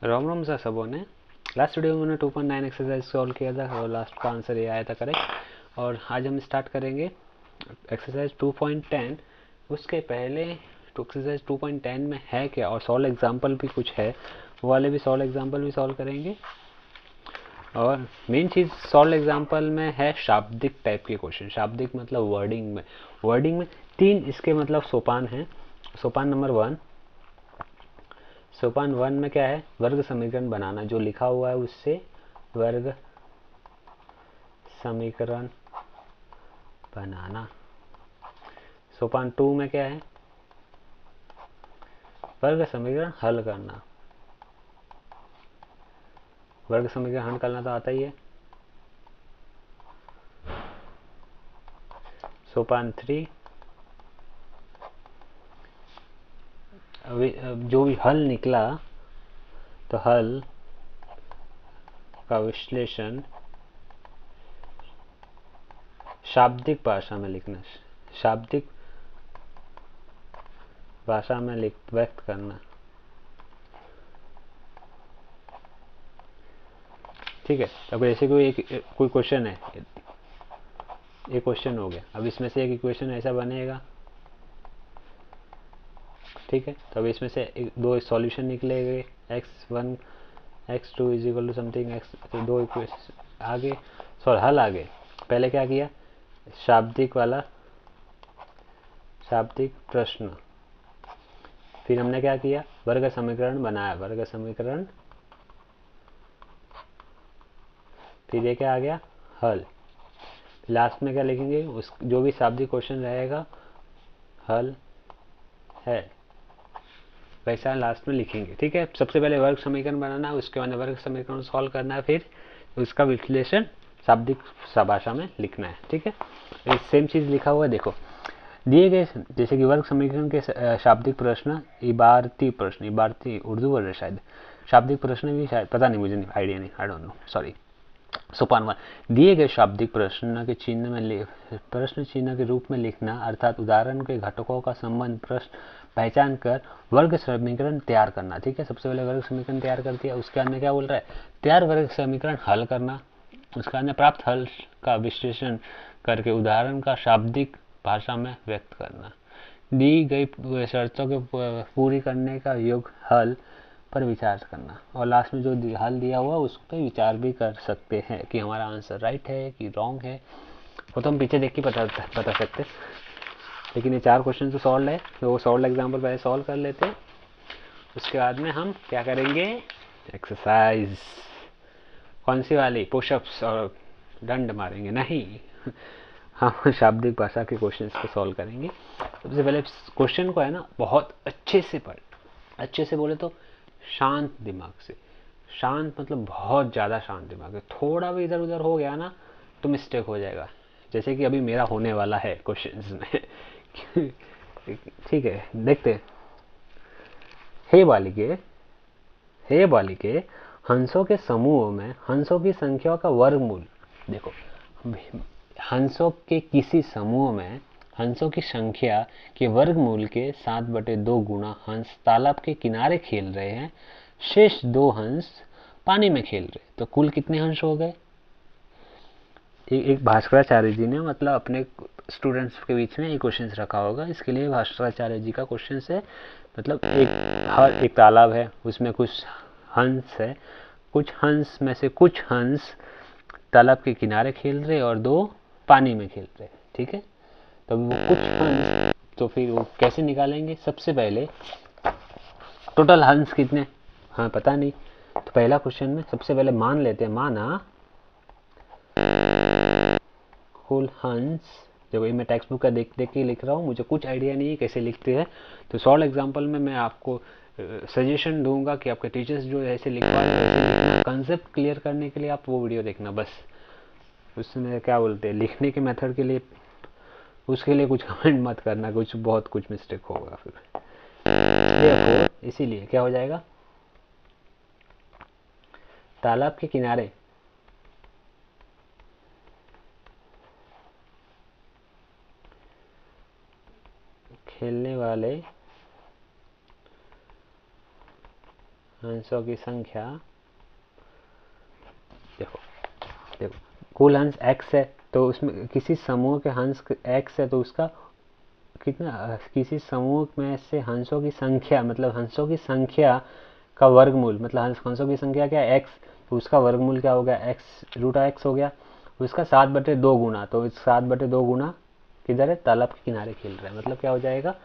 रोम रोम सा सबों ने लास्ट वीडियो में मैंने 2.9 एक्सरसाइज सॉल्व किया था और लास्ट का आंसर ये आया था करेक्ट। और आज हम स्टार्ट करेंगे एक्सरसाइज 2.10। उसके पहले एक्सरसाइज 2.10 में है क्या और सॉल्व एग्जाम्पल भी कुछ है, वो वाले भी सॉल्व एग्जाम्पल भी सॉल्व करेंगे। और मेन चीज़ सॉल्व एग्जाम्पल में है शाब्दिक टाइप के क्वेश्चन। शाब्दिक मतलब वर्डिंग में 3 इसके मतलब सोपान हैं। सोपान नंबर 1, सोपान 1 में क्या है, वर्ग समीकरण बनाना। जो लिखा हुआ है उससे वर्ग समीकरण बनाना। सोपान 2 में क्या है, वर्ग समीकरण हल करना। वर्ग समीकरण हल करना तो आता ही है। सोपान 3 जो भी हल निकला तो हल का विश्लेषण शाब्दिक भाषा में लिखना, शाब्दिक भाषा में व्यक्त करना। ठीक है, अब ऐसे कोई क्वेश्चन है, एक क्वेश्चन हो गया। अब इसमें से एक इक्वेशन ऐसा बनेगा, ठीक है। तो अब इसमें से दो सॉल्यूशन निकलेंगे, x1 x2 is equal to something x, तो दो इक्वेशन आगे, सॉरी हल आगे। पहले क्या किया, शाब्दिक वाला, शाब्दिक प्रश्न। फिर हमने क्या किया, वर्ग समीकरण बनाया, वर्ग समीकरण। फिर ये क्या आ गया, हल। लास्ट में क्या लिखेंगे, उस जो भी शाब्दिक क्वेश्चन रहेगा हल है वैसा लास्ट में लिखेंगे। ठीक है, सबसे पहले वर्ग समीकरण बनाना, उसके बाद वर्ग समीकरण सॉल्व करना है, फिर उसका विश्लेषण शाब्दिक भाषा में लिखना है। ठीक है, सेम चीज लिखा हुआ है, देखो दिए गए जैसे कि वर्ग समीकरण के शाब्दिक प्रश्न, इबारती प्रश्न, इबारती उर्दू वर्ड है शायद, शाब्दिक प्रश्न भी शायद, पता नहीं, मुझे आइडिया नहीं, आई डोंट नो, सॉरी। सोपान 1, दिए गए शाब्दिक प्रश्न के चिन्ह में प्रश्न चिन्ह के रूप में लिखना, अर्थात उदाहरण के घटकों का संबंध प्रश्न पहचान कर वर्ग समीकरण तैयार करना। ठीक है, सबसे पहले वर्ग समीकरण तैयार कर दिया, उसके बाद में क्या बोल रहा है, तैयार वर्ग समीकरण हल करना, उसके बाद में प्राप्त हल का विश्लेषण करके उदाहरण का शाब्दिक भाषा में व्यक्त करना, दी गई शर्तों के पूरी करने का योग हल पर विचार करना, और लास्ट में जो हल दिया हुआ उस पर विचार भी कर सकते हैं कि हमारा आंसर राइट है कि रॉन्ग है। वो तो हम पीछे देख के बता सकते, लेकिन ये 4 क्वेश्चन तो सॉल्व है, तो वो सॉल्व एग्जाम्पल पहले सॉल्व कर लेते हैं। उसके बाद में हम क्या करेंगे, एक्सरसाइज कौन सी वाली, पुशअप्स और दंड मारेंगे नहीं, हम शाब्दिक भाषा के क्वेश्चन को सॉल्व करेंगे। सबसे पहले क्वेश्चन को है ना बहुत अच्छे से पढ़, अच्छे से बोले तो शांत दिमाग से। शांत मतलब बहुत ज़्यादा शांत दिमाग है, थोड़ा भी इधर उधर हो गया ना तो मिस्टेक हो जाएगा, जैसे कि अभी मेरा होने वाला है क्वेश्चंस में। ठीक है, देखते। हे बालिके, हे बालिके, हंसों के समूह में हंसों की संख्या का वर्गमूल, देखो हंसों के किसी समूह में हंसों की संख्या के वर्गमूल के 7/2 गुना हंस तालाब के किनारे खेल रहे हैं, शेष 2 हंस पानी में खेल रहे, तो कुल कितने हंस हो गए। एक भास्कराचार्य जी ने मतलब अपने स्टूडेंट्स के बीच में एक क्वेश्चन रखा होगा, इसके लिए भास्कराचार्य जी का क्वेश्चन है। मतलब एक तालाब है, उसमें कुछ हंस है, कुछ हंस में से कुछ हंस तालाब के किनारे खेल रहे और 2 पानी में खेल रहे। ठीक है, तो वो कुछ हंस, तो फिर वो कैसे निकालेंगे, सबसे पहले टोटल हंस कितने, हाँ पता नहीं, तो पहला क्वेश्चन में सबसे पहले मान लेते हैं, माना कुल हंस। देखो ये मैं टेक्स्ट बुक का देख के लिख रहा हूँ, मुझे कुछ आइडिया नहीं है कैसे लिखते हैं, तो सॉल्व एग्जाम्पल में मैं आपको सजेशन दूंगा कि आपके टीचर्स जो ऐसे लिखवा रहे हैं वैसे लिखना, कंसेप्ट क्लियर करने के लिए आप वो वीडियो देखना बस। उसमें क्या बोलते हैं, लिखने के मेथड के लिए उसके लिए कुछ कमेंट मत करना, कुछ मिस्टेक होगा फिर। देखो इसीलिए क्या हो जाएगा, तालाब के किनारे खेलने वाले हंसों की संख्या, देखो देखो कुल हंस x है, तो उसमें किसी समूह के हंस x है तो उसका कितना, किसी समूह में से हंसों की संख्या, मतलब हंसों की संख्या का वर्गमूल, मतलब हंसों की संख्या क्या है x, तो उसका वर्गमूल क्या हो गया x, रूट x हो गया। उसका 7/2 गुना, तो 7/2 गुना किधर है, तालाब के किनारे खेल रहा है, मतलब क्या हो जाएगा,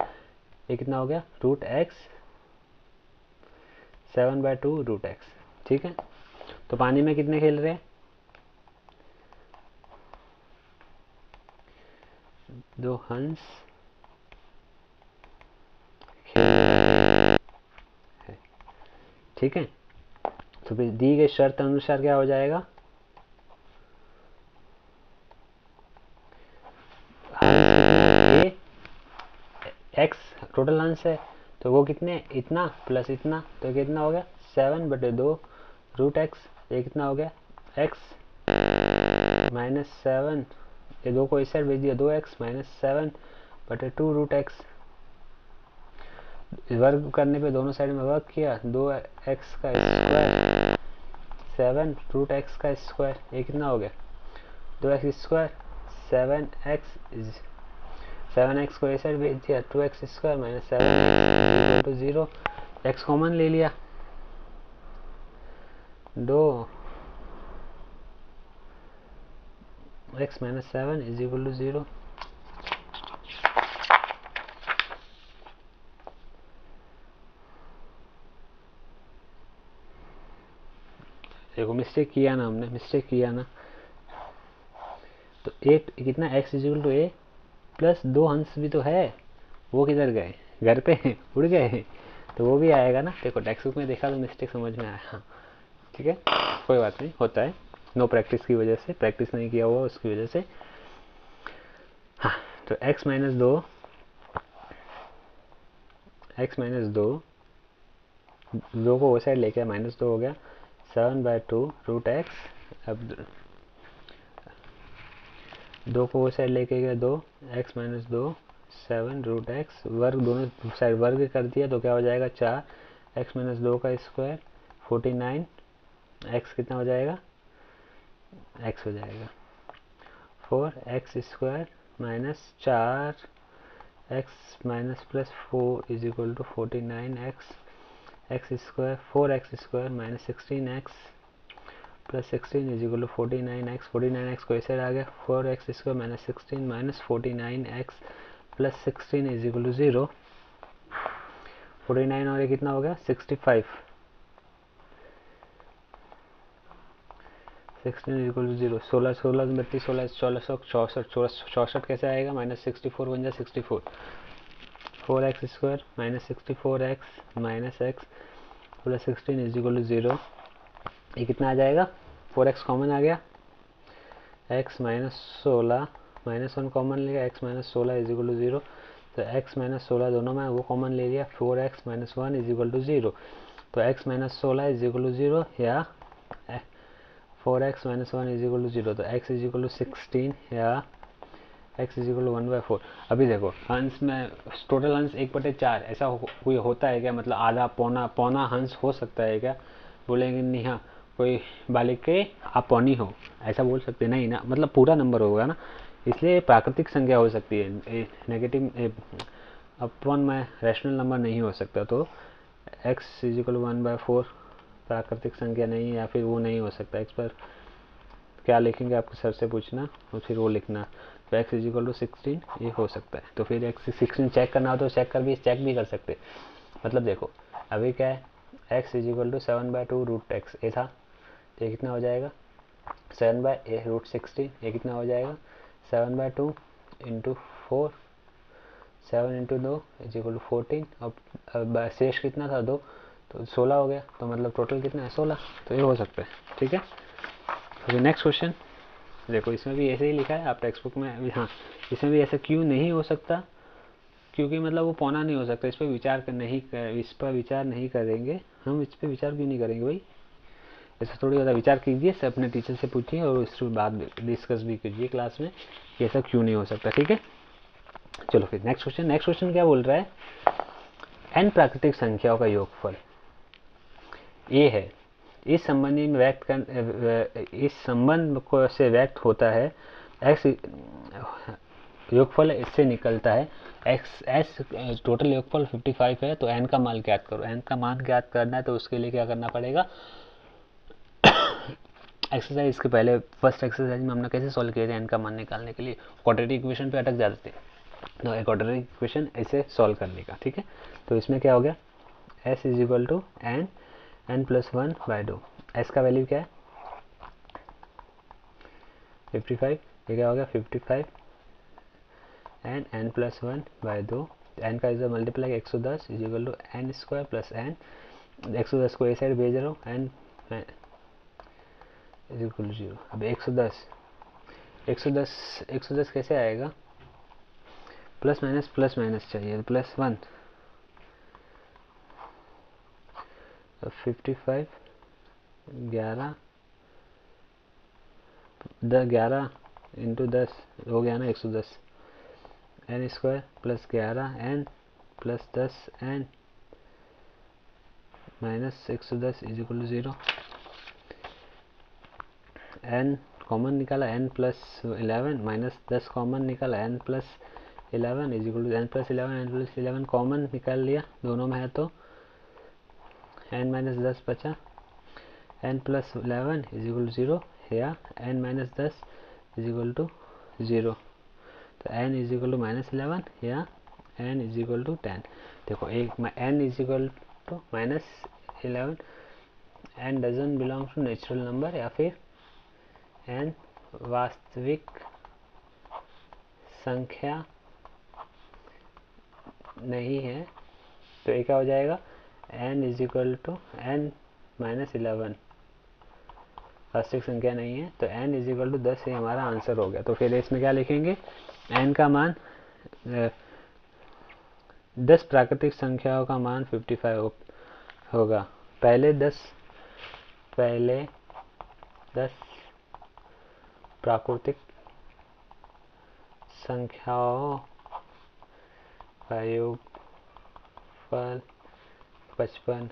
ये कितना हो गया, रूट x 7/2 रूट x। ठीक है, तो पानी में कितने खेल रहे हैं, दो हंस खेल रहे हैं। ठीक है, तो फिर दी गई शर्त अनुसार क्या हो जाएगा, हंस कितने, ए एक्स टोटल हंस है, तो वो कितने, इतना प्लस इतना, तो कितना हो गया 7/2 रूट एक्स। ये कितना हो गया x -7, ये 2 को इस साइड भेज दिया, 2x -7/2 रूट एक्स। वर्ग करने पे दोनों साइड में वर्ग किया, 2x का स्क्वायर 7 रूट x का स्क्वायर, ये कितना हो गया 2x स्क्वायर 7x को इस साइड भेज दिया, 2x square -7x 0, x common ले लिया, 2x -7 0। देखो मिस्टेक किया ना, हमने मिस्टेक किया ना, तो एक कितना x a प्लस 2 हंस भी तो है, वो किधर गए, घर पे उड़ गए, तो वो भी आएगा ना। देखो टेक्स्ट बुक में देखा तो मिस्टेक समझ में आया। हाँ ठीक है, कोई बात नहीं, होता है, नो प्रैक्टिस की वजह से, प्रैक्टिस नहीं किया हुआ उसकी वजह से। हाँ, तो x -2 2 को वो साइड लेके -2 हो गया 7/2 रूट एक्स। अब 2 को वो साइड लेके गया 2, x -2 7 रूट एक्स, वर्ग दोनों साइड वर्ग कर दिया, तो क्या हो जाएगा 4, x -2 का स्क्वायर 49, x कितना हो जाएगा, x हो जाएगा 4x square -4 x minus plus 4 is equal to 49x, x square 4x square -16x plus 16 is equal to 49x, 49x को ऐसे आ गया 4x square -16 -49x plus 16 is equal to 0। 49 और ये कितना हो गया 65, 16 इज इक्वल टू 0। 16 16 32 16 1664 कैसे आएगा, -64 बन जाए 64, 4x square -64x minus X plus 16 is equal to 0। ये कितना आ जाएगा, 4x कॉमन आ गया, x -16 -1 कॉमन लिया, x -16 इज इक्वल टू 0, तो x -16 दोनों में वो कॉमन ले लिया, 4x -1 इज इक्वल टू 0, तो x -16 इज इक्वल टू 0 या 4x -1 इज इक्वल टू 0, तो x इज इक्वल टू 16 या x इज इक्वल टू 1/4। अभी देखो हंस में टोटल हंस 1/4 ऐसा कोई होता है क्या, मतलब आधा पौना पौना हंस हो सकता है क्या, बोलेंगे नहीं, हाँ कोई बालिक के आप पौनी हो, ऐसा बोल सकते नहीं ना, मतलब पूरा नंबर होगा ना, इसलिए प्राकृतिक संख्या हो सकती है, नेगेटिव अपॉन में रैशनल नंबर नहीं हो सकता, तो x इज इक्वल 1/4 प्राकृतिक संख्या नहीं, या फिर वो नहीं हो सकता। x पर क्या लिखेंगे आपको सर से पूछना और फिर वो लिखना, तो x इज इक्वल टू 16 ये हो सकता है, तो फिर x 16 चेक करना हो तो चेक भी कर सकते। मतलब देखो अभी क्या है, x is equal to 7/2 root X ये था, तो ये कितना हो जाएगा 7/√16, ये कितना हो जाएगा 7/2 into 4, 7 into 2 is equal to 14, अब शेष कितना था 2, तो 16 हो गया, तो मतलब टोटल कितना है 16, तो ये हो सकता है। ठीक है, तो नेक्स्ट क्वेश्चन देखो, इसमें भी ऐसे ही लिखा है आप टेक्स्ट बुक में भी, हाँ इसमें भी ऐसा क्यों नहीं हो सकता, क्योंकि मतलब वो पौना नहीं हो सकता, इस पर विचार नहीं करेंगे हम, इस पर विचार क्यों नहीं करेंगे भाई, ऐसा थोड़ी ज़्यादा विचार कीजिए, से अपने टीचर से पूछिए और इसके बाद डिस्कस भी कीजिए क्लास में कि ऐसा क्यों नहीं हो सकता। ठीक है, चलो फिर नेक्स्ट क्वेश्चन क्या बोल रहा है, n प्राकृतिक संख्याओं का योगफल, ए है, इस संबंध में व्यक्त कर, इस संबंध को से व्यक्त होता है एक्स योगफल इससे निकलता है एक्स एस टोटल योगफल 55 है, तो एन का मान ज्ञात करो। एन का मान ज्ञात करना है तो उसके लिए क्या करना पड़ेगा, एक्सरसाइज इसके पहले फर्स्ट एक्सरसाइज में हमने कैसे सॉल्व किए थे एन का मान निकालने के लिए, क्वाड्रेटिक इक्वेशन पे अटक जाते थे, तो क्वाड्रेटिक इक्वेशन ऐसे सॉल्व करने का। ठीक है, तो इसमें क्या हो गया, S is equal to N plus 1/2। S का वैल्यू क्या है 55, ये क्या हो गया 55 एन प्लस 1/2। एन का is multiply 110 is equal to N square plus N, 110 को ए साइड भेज रहा हूँ, एन इज इक्वल टू 0। अब 110 कैसे आएगा, प्लस माइनस चाहिए, प्लस 1, 55 11 इंटू 10 हो गया ना 110, N square plus 11 N plus 10 N minus 110 is equal to 0। N common निकाला एन प्लस 11 माइनस 10 कॉमन निकाला N plus 11 is equal to N plus 11 common निकाल लिया दोनों में है, तो एन माइनस 10 बचा, N plus 11 is equal to 0 या N minus 10 is equal to 0, तो N is equal to minus 11 या एन इज इक्वल टू 10। देखो एक N is equal to minus 11, N doesn't belong to natural number, या फिर N वास्तविक संख्या नहीं है, तो ये क्या हो जाएगा, N is equal to N minus 11 वास्तविक संख्या नहीं है, तो एन इज इक्वल टू 10 ये हमारा आंसर हो गया। तो फिर इसमें क्या लिखेंगे, एन का मान 10 प्राकृतिक संख्याओं का मान 55 होगा। पहले 10 प्राकृतिक संख्याओं का योगफल 55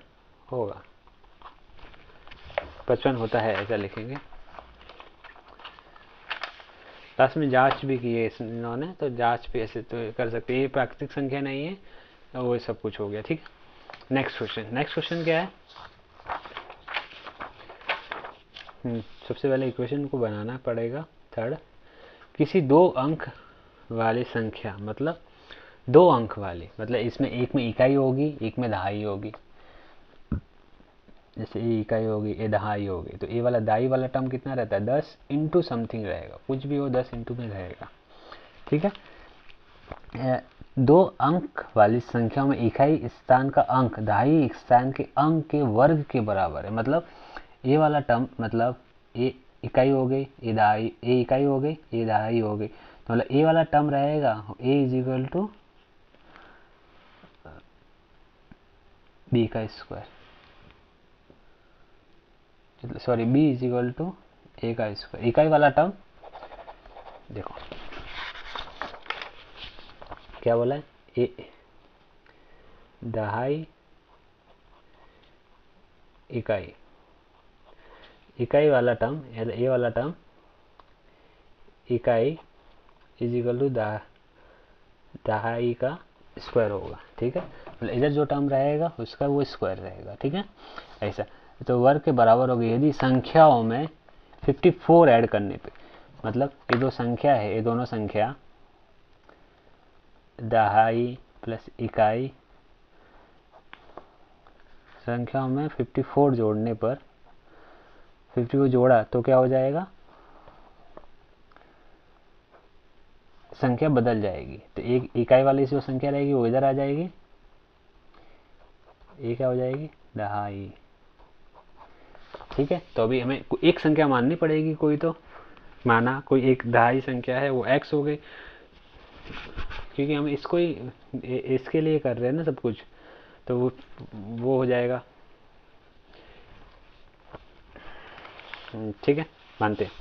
होगा, 55 होता है, ऐसा लिखेंगे। लास्ट में जांच भी की है इन्होंने, तो जांच भी ऐसे तो कर सकते हैं, ये प्राकृतिक संख्या नहीं है, तो वो सब कुछ हो गया। ठीक, नेक्स्ट क्वेश्चन क्या है, सबसे पहले इक्वेशन को बनाना पड़ेगा। थर्ड, किसी 2 अंक वाली संख्या, मतलब 2 अंक वाली, मतलब इसमें एक में इकाई होगी एक में दहाई होगी, जैसे ए इकाई होगी ए दहाई होगी, तो ए वाला दाई वाला टर्म कितना रहता है 10 इंटू समथिंग रहेगा, कुछ भी हो 10 इंटू में रहेगा। ठीक है, 2 अंक वाली संख्या में इकाई स्थान का अंक दहाई स्थान के अंक के वर्ग के बराबर है, मतलब ए वाला टर्म, मतलब ए इकाई हो गई ए दहाई, ए इकाई हो गई ए दहाई हो गई, तो मतलब ए वाला टर्म रहेगा A is equal to B का square, sorry B is equal to A का स्क्वायर, इकाई वाला टर्म। देखो क्या बोला है, ए दहाई इकाई, इकाई वाला टर्म, ए वाला टर्म इकाई इज इक्वल टू दहाई का स्क्वायर होगा। ठीक है, मतलब इधर जो टर्म रहेगा उसका वो स्क्वायर रहेगा। ठीक है, ऐसा तो वर्ग के बराबर होगी यदि संख्याओं में 54 ऐड करने पे, मतलब ये दो संख्या है, ये दोनों संख्या दहाई प्लस इकाई संख्याओं में 54 जोड़ने पर 54 जोड़ा तो क्या हो जाएगा, संख्या बदल जाएगी, तो एक इकाई वाली जो संख्या रहेगी वो इधर आ जाएगी, ये क्या हो जाएगी दहाई। ठीक है, तो अभी हमें एक संख्या माननी पड़ेगी, कोई तो माना कोई एक दहाई संख्या है वो x हो गई, क्योंकि हम इसको ही इसके लिए कर रहे हैं ना सब कुछ, तो वो हो जाएगा। ठीक है, मानते हैं,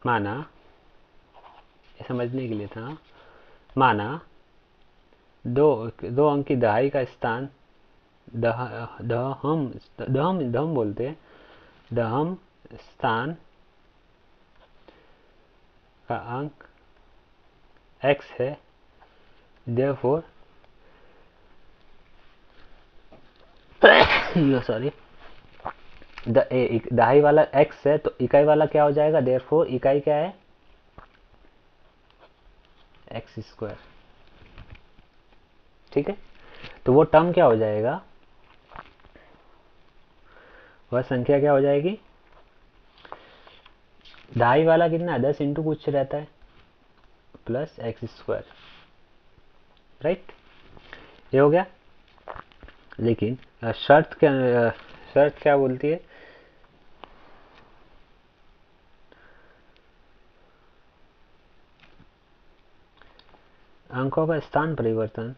माना समझने के लिए था, माना दो अंक की दहाई का स्थान दहम बोलते हैं, दहम स्थान का अंक x है, therefore सॉरी दहाई वाला x है तो इकाई वाला क्या हो जाएगा, therefore इकाई क्या है, x स्क्वायर। ठीक है, तो वो टर्म क्या हो जाएगा, वह संख्या क्या हो जाएगी, दहाई वाला कितना है, 10 इंटू कुछ रहता है प्लस एक्स स्क्वायर, राइट, ये हो गया। लेकिन शर्त क्या बोलती है, अंकों का स्थान परिवर्तन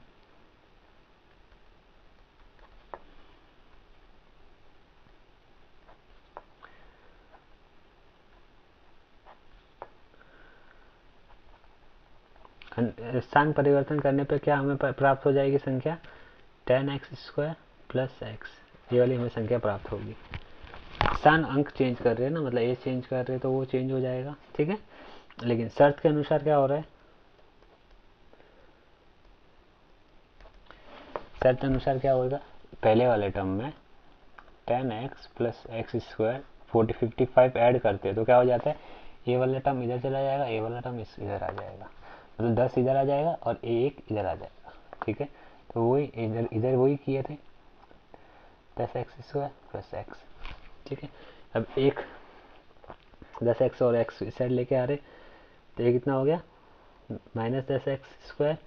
स्थान परिवर्तन करने पे क्या हमें प्राप्त हो जाएगी संख्या, 10x स्क्वायर प्लस एक्स, ये वाली हमें संख्या प्राप्त होगी। स्थान अंक चेंज कर रहे हैं ना, मतलब ए चेंज कर रहे हैं तो वो चेंज हो जाएगा। ठीक है, लेकिन शर्त के अनुसार क्या हो रहा है, शर्त के अनुसार क्या होगा, पहले वाले टर्म में 10x plus X square 55 add करते हैं तो क्या हो जाता है, ये वाला टर्म इधर चला जाएगा, ये वाला टर्म इधर आ जाएगा, मतलब 10 इधर आ जाएगा और एक इधर आ जाएगा। ठीक है, तो वही इधर इधर वही किए थे 10x स्क्वायर प्लस एक्स। ठीक है, अब एक 10x और x इस साइड लेके आ रहे तो ये कितना हो गया, minus 10x square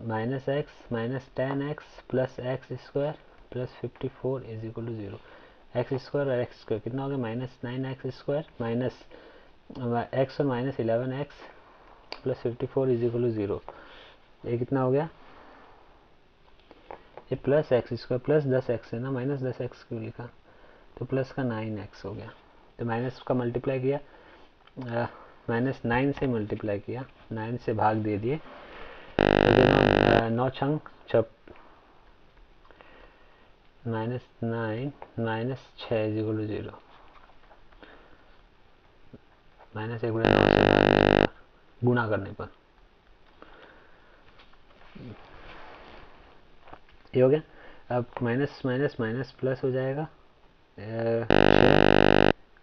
minus X minus 10x plus X square plus 54 is equal to 0। X square और एक्स स्क्वायर कितना हो गया, minus 9x square minus X और minus 11x plus 54 is equal to 0। ये कितना हो गया, ये plus X square plus 10x है ना, माइनस 10x क्यों लिखा, तो प्लस का 9x हो गया, तो माइनस का मल्टीप्लाई किया, माइनस 9 से मल्टीप्लाई किया, 9 से भाग दे दिए तो 9 छंग छप minus 9 minus 6 is equal to 0, minus 1 गुणा 9 से गुणा करने पर ये हो गया। अब माइनस माइनस माइनस प्लस हो जाएगा,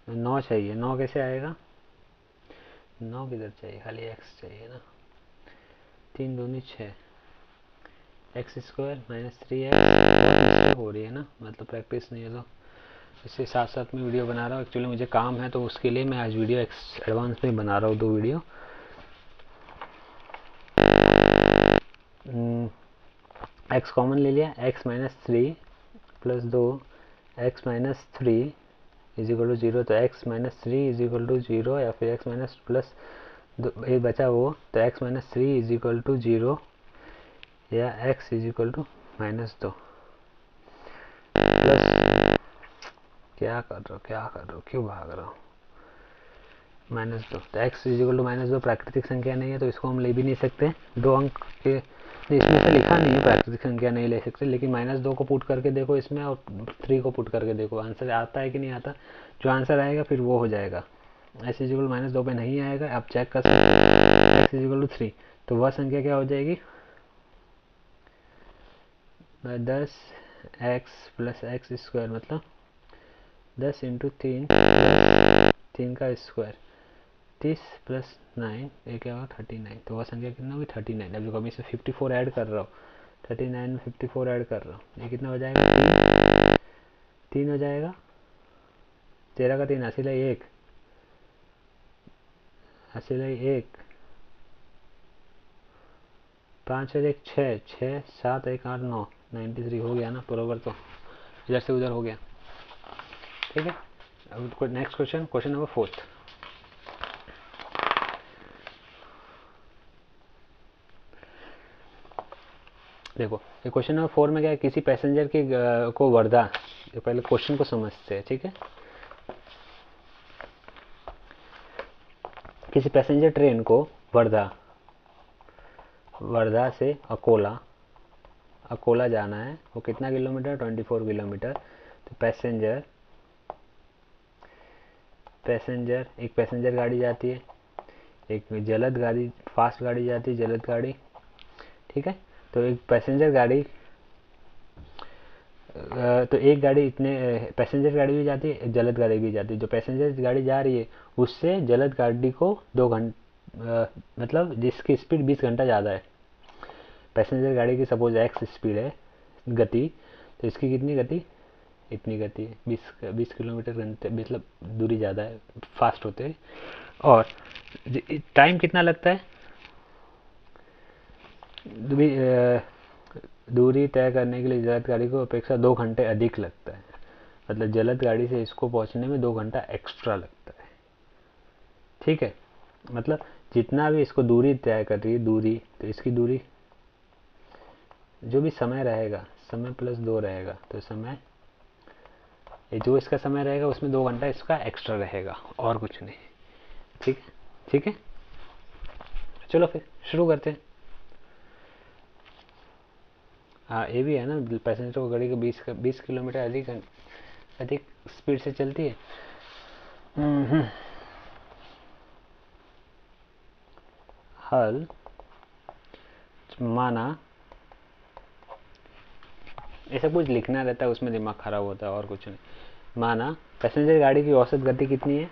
9 चाहिए, 9 कैसे आएगा, 9 किधर चाहिए, खाली x चाहिए ना, 3 दूनी 6 एक्स स्क्वायर माइनस 3x हो रही है ना, मतलब प्रैक्टिस नहीं है तो इसके साथ साथ मैं वीडियो बना रहा हूँ, एक्चुअली मुझे काम है तो उसके लिए मैं आज वीडियो एडवांस में बना रहा हूँ, 2 वीडियो। x कॉमन ले लिया, x minus 3 plus 2 x minus 3 is equal to 0, तो x minus 3 is equal to 0 या फिर x माइनस प्लस ये बचा वो, तो x minus 3 is equal to 0 या x is equal to minus 2 plus क्या कर रहे हो क्यों भाग रहे हो, माइनस 2, तो x is equal to minus 2 प्राकृतिक संख्या नहीं है तो इसको हम ले भी नहीं सकते, 2 अंक के इसमें से लिखा नहीं है प्राकृतिक संख्या नहीं ले सकते, लेकिन माइनस 2 को पुट करके देखो इसमें और 3 को पुट करके देखो आंसर आता है कि नहीं आता, जो आंसर आएगा फिर वो हो जाएगा। x इज इक्वल माइनस 2 पे नहीं आएगा, आप चेक कर सकते हैं, x इज इक्वल टू 3, तो वह संख्या क्या हो जाएगी, 10x प्लस एक्स स्क्वायर, मतलब 10 इंटू 3 प्लस 3 का स्क्वायर, 30 प्लस 9 ये क्या होगा 39, तो वह संख्या कितना होगी 39। अब देखो मैं इसमें 54 ऐड कर रहा हूँ, 39 में 54 ऐड कर रहा हूँ, ये कितना हो जाएगा 3 हो जाएगा, 13 का 3 असीला 1 असीला 1 5 और 1 6 6 7 1 8 9 93 हो गया ना बराबर, तो इधर से उधर हो गया। ठीक है, अब नेक्स्ट क्वेश्चन, क्वेश्चन नंबर 4। देखो ये क्वेश्चन नंबर 4 में क्या है, किसी पैसेंजर की को वर्धा, पहले क्वेश्चन को समझते हैं। ठीक है, किसी पैसेंजर ट्रेन को वर्धा से अकोला अकोला जाना है, वो कितना किलोमीटर, 24 किलोमीटर। तो एक पैसेंजर गाड़ी जाती है, एक जलद गाड़ी, फास्ट गाड़ी जाती है, जलद गाड़ी, ठीक है। तो एक पैसेंजर गाड़ी तो एक गाड़ी इतने पैसेंजर गाड़ी भी जाती है, जलद गाड़ी भी जाती है। जो पैसेंजर गाड़ी जा रही है उससे जलद गाड़ी को 2 घंटे मतलब जिसकी स्पीड 20 घंटा ज़्यादा है, पैसेंजर गाड़ी की सपोज एक्स स्पीड है, गति, तो इसकी कितनी गति, इतनी गति है, 20 किलोमीटर घंटे, मतलब दूरी ज़्यादा है, फास्ट होते हैं। और टाइम कितना लगता है, दूरी तय करने के लिए जलद गाड़ी को अपेक्षा 2 घंटे अधिक लगता है। मतलब जलद गाड़ी से इसको पहुंचने में 2 घंटा एक्स्ट्रा लगता है, ठीक है। मतलब जितना भी इसको दूरी तय कर रही है, दूरी, तो इसकी दूरी जो भी समय रहेगा, समय प्लस 2 रहेगा, तो समय, जो इसका समय रहेगा उसमें 2 घंटा इसका एक्स्ट्रा रहेगा, और कुछ नहीं, ठीक है, ठीक है। चलो फिर शुरू करते हैं। हाँ, ये भी है ना, पैसेंजर को गाड़ी को 20 किलोमीटर अधिक स्पीड से चलती है। हल माना, ऐसा कुछ लिखना रहता है, उसमें दिमाग खराब होता है, और कुछ नहीं। माना पैसेंजर गाड़ी की औसत गति कितनी है,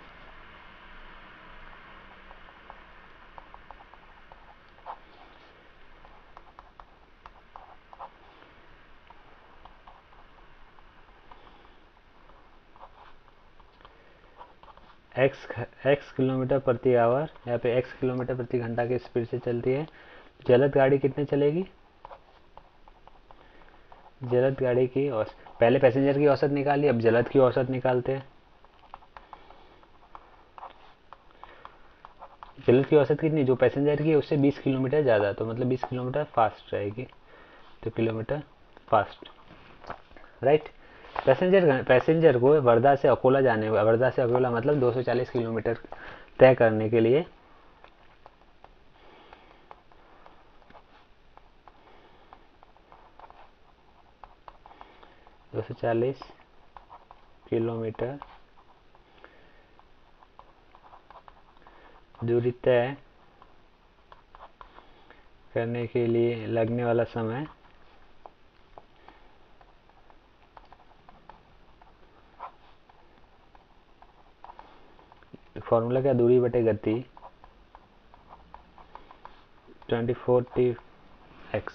एक्स किलोमीटर प्रति आवर, या फिर एक्स किलोमीटर प्रति घंटा की स्पीड से चलती है। जलद गाड़ी कितने चलेगी, जलद गाड़ी की पहले पैसेंजर की औसत निकाली, अब जलद की औसत निकालते हैं। जलद की औसत कितनी, जो पैसेंजर की है उससे 20 किलोमीटर ज़्यादा, तो मतलब 20 किलोमीटर फास्ट रहेगी, तो किलोमीटर फास्ट, राइट। पैसेंजर को वर्धा से अकोला मतलब 240 किलोमीटर तय करने के लिए 240 किलोमीटर दूरी तय करने के लिए लगने वाला समय फॉर्मूला क्या, दूरी बटे गति 24x,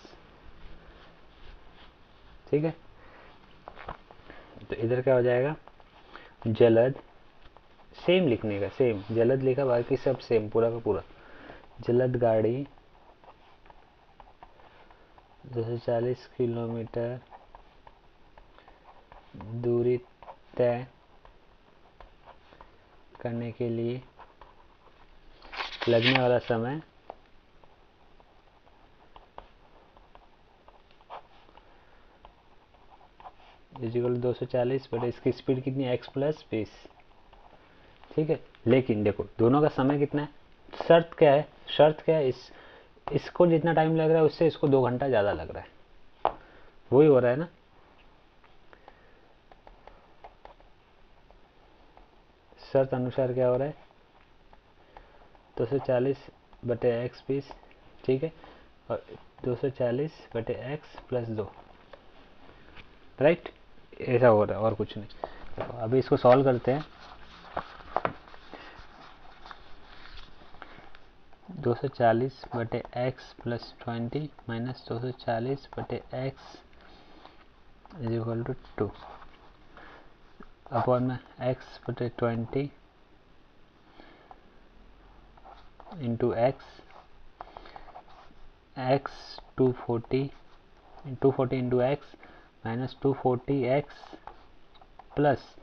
ठीक है। तो इधर क्या हो जाएगा, जलद, सेम लिखने का, सेम जलद लिखा, बाकी सब सेम, पूरा का पूरा। जलद गाड़ी 240 किलोमीटर दूरी तय करने के लिए लगने वाला समय इजिकल 240 बट इसकी स्पीड कितनी है, x प्लस 20, ठीक है। लेकिन देखो दोनों का समय कितना है, शर्त क्या है, इसको जितना टाइम लग रहा है उससे इसको 2 घंटा ज़्यादा लग रहा है, वही हो रहा है ना। शर्त अनुसार क्या हो रहा है, 240 बटे एक्स 20, ठीक है, और 240 बटे एक्स प्लस 2, राइट, ऐसा हो रहा है, और कुछ नहीं। तो अभी इसको सॉल्व करते हैं। 240 बटे एक्स प्लस 20 माइनस 240 बटे X is equal to 2 upon में एक्स बटे 20 into X 240 into X minus 240 X plus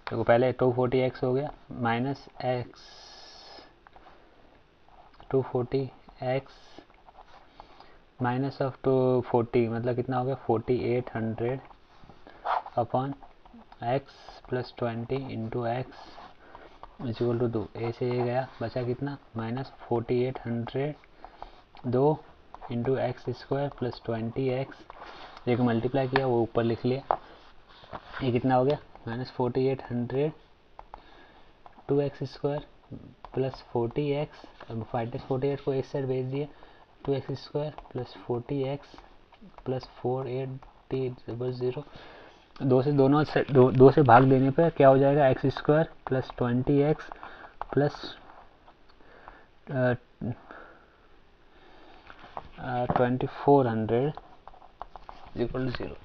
देखो पहले 240 एक्स हो गया minus X 240 X minus of 240 मतलब कितना हो गया 4800 upon X plus 20 into X equal to 2, ए से ए गया, बचा कितना -4800 2 into x square plus 20x, एक मल्टीप्लाई किया वो ऊपर लिख लिया, ये कितना हो गया -4800 2x स्क्वायर प्लस 40x, अब 48 को इस साइड भेज दिए, 2x square plus 40x plus 4800, दो से दोनों से दो से भाग देने पर क्या हो जाएगा, X square plus 20x plus 2400 equal to 0।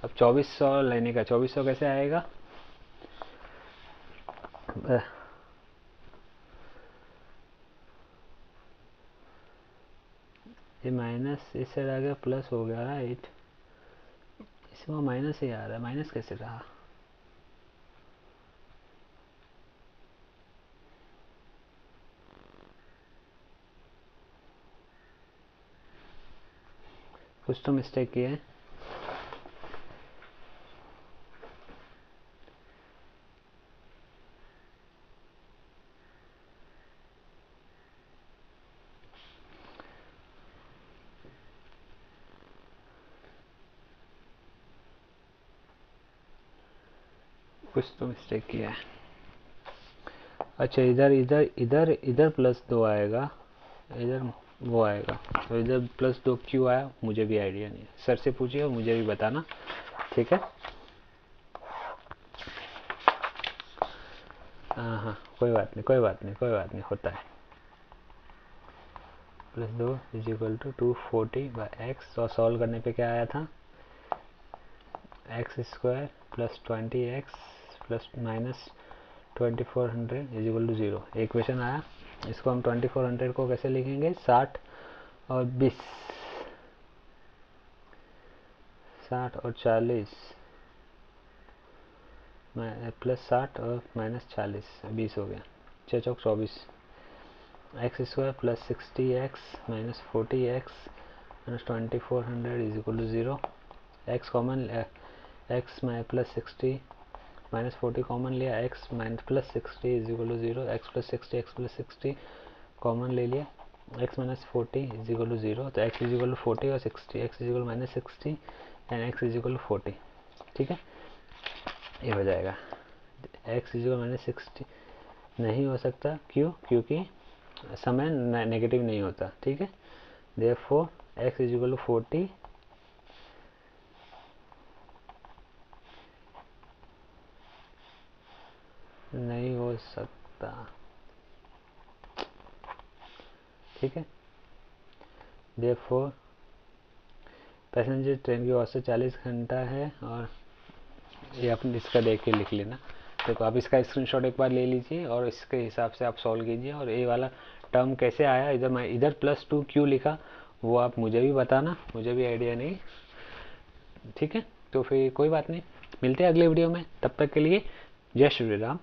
अब 2400 लेने का, 2400 कैसे आएगा, ये माइनस इस साइड आ गया, प्लस हो गया, राइट, इसमें माइनस ही आ रहा है, माइनस कैसे रहा, कुछ तो मिस्टेक किया है। कुछ तो मिस्टेक किया है। अच्छा, इधर इधर इधर इधर प्लस 2 आएगा, इधर वो आएगा, तो इधर प्लस 2 क्यों आया मुझे भी आइडिया नहीं है, सर से पूछिए और मुझे भी बताना, ठीक है। हाँ, कोई बात नहीं, कोई बात नहीं, कोई बात नहीं, होता है। Plus 2 is equal to 240/x, और सॉल्व करने पे क्या आया था, X square plus 20x plus minus 2400 is equal to 0, एक क्वेश्चन आया। इसको हम 2400 को कैसे लिखेंगे, 60 और 20, 60 और 40 प्लस 60 और माइनस 40, 20 हो गया, 6 चौक 24, X square plus 60x minus 40x minus 2400 is equal to 0, X common, X plus 60 minus 40 common लिया, X minus plus 60 is equal to 0, X plus 60 X plus 60 common ले लिया, X minus 40 is equal to 0, तो X is equal to 40 और 60, X is equal minus 60 and X is equal to 40, ठीक है, ये हो जाएगा। एक्स इज इक्वल माइनस 60 नहीं हो सकता, क्यों, क्योंकि समय नेगेटिव नहीं होता, ठीक है, therefore X is equal to 40 नहीं हो सकता, ठीक है। देयरफॉर पैसेंजर ट्रेन की औसत 40 घंटा है, और ये अपने इसका देख के लिख लेना, देखो आप इसका स्क्रीनशॉट एक बार ले लीजिए और इसके हिसाब से आप सॉल्व कीजिए, और ये वाला टर्म कैसे आया, इधर मैं इधर प्लस 2 क्यों लिखा वो आप मुझे भी बताना, मुझे भी आइडिया नहीं, ठीक है। तो फिर कोई बात नहीं, मिलते हैं अगले वीडियो में, तब तक के लिए जय श्री राम।